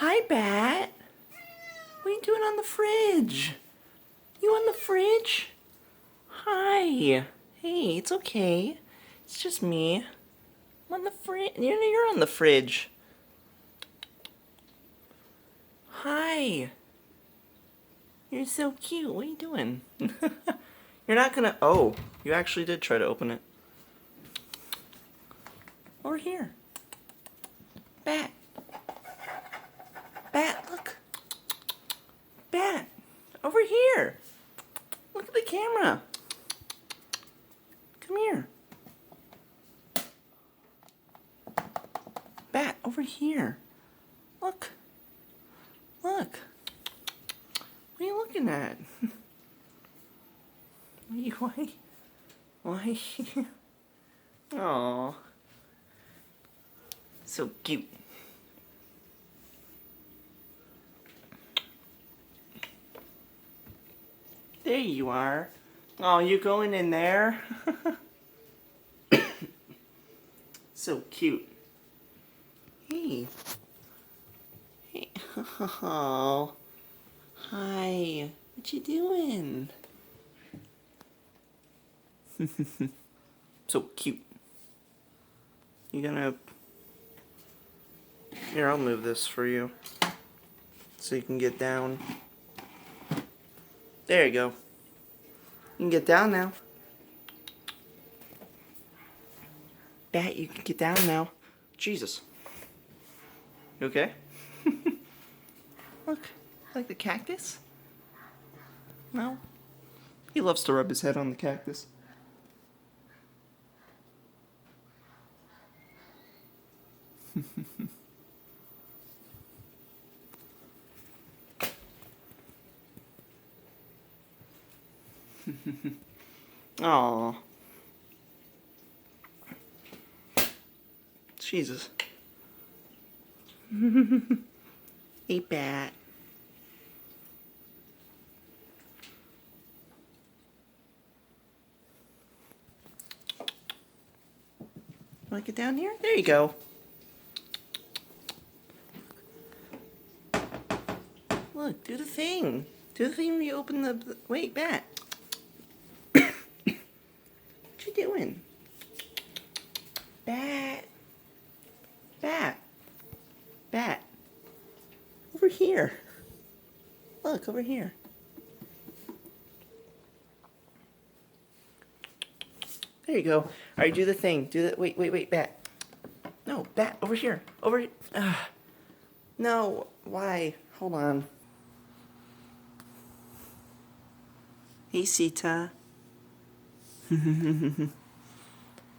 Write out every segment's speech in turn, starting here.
Hi, Batt. What are you doing on the fridge? You on the fridge? Hi. Hey, it's okay. It's just me. I'm on the fridge. You're on the fridge. Hi. You're so cute. What are you doing? You're not gonna... Oh, you actually did try to open it. Over here. Batt. Batt, look. Batt. Over here. Look at the camera. Come here. Batt, over here. Look. Look. What are you looking at? Why? Aww. So cute. There you are. Oh, you going in there? So cute. Hey. Hey. Oh. Hi. What you doing? So cute. You gonna... Here, I'll move this for you. So you can get down. There you go. You can get down now. Batt, you can get down now. Jesus. You okay? Look, like the cactus? No? He loves to rub his head on the cactus. Aww. Jesus. Hey, Batt. Want to get down here? There you go. Look, do the thing. Do the thing where you open the... Wait, Batt. What you doing? Batt. Batt. Batt. Over here. Look, over here. There you go. Alright, do the thing. Do the... Wait, Batt. No, Batt, over here. Over here. No, why? Hold on. Hey, Sita.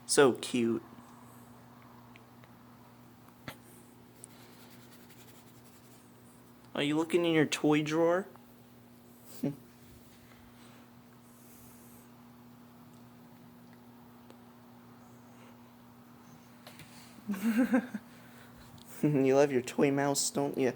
So cute. Are you looking in your toy drawer? You love your toy mouse, don't you?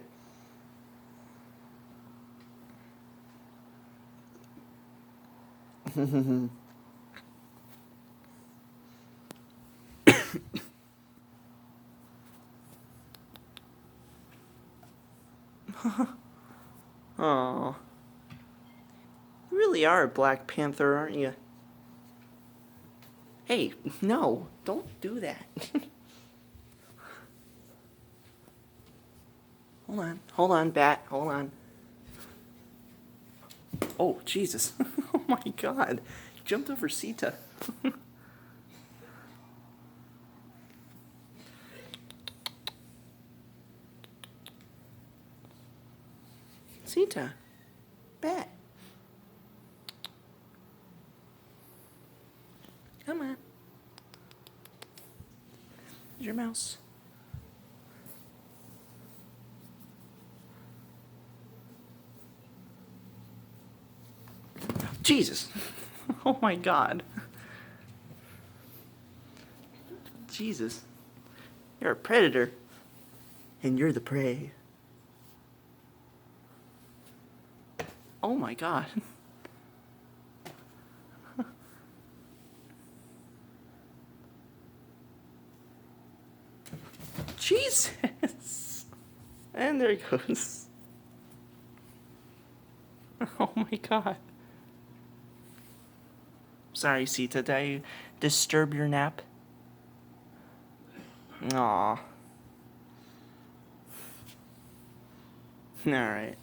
Aw. You really are a Black Panther, aren't you? Hey, no, don't do that. Hold on, Batt, hold on. Oh, Jesus. Oh my God. You jumped over Sita. Sita. Batt. Come on. There's your mouse. Jesus. Oh my God. Jesus. You're a predator. And you're the prey. Oh my God. Jesus. And there he goes. Oh my god. Sorry, Sita, did I disturb your nap? Aw. Alright.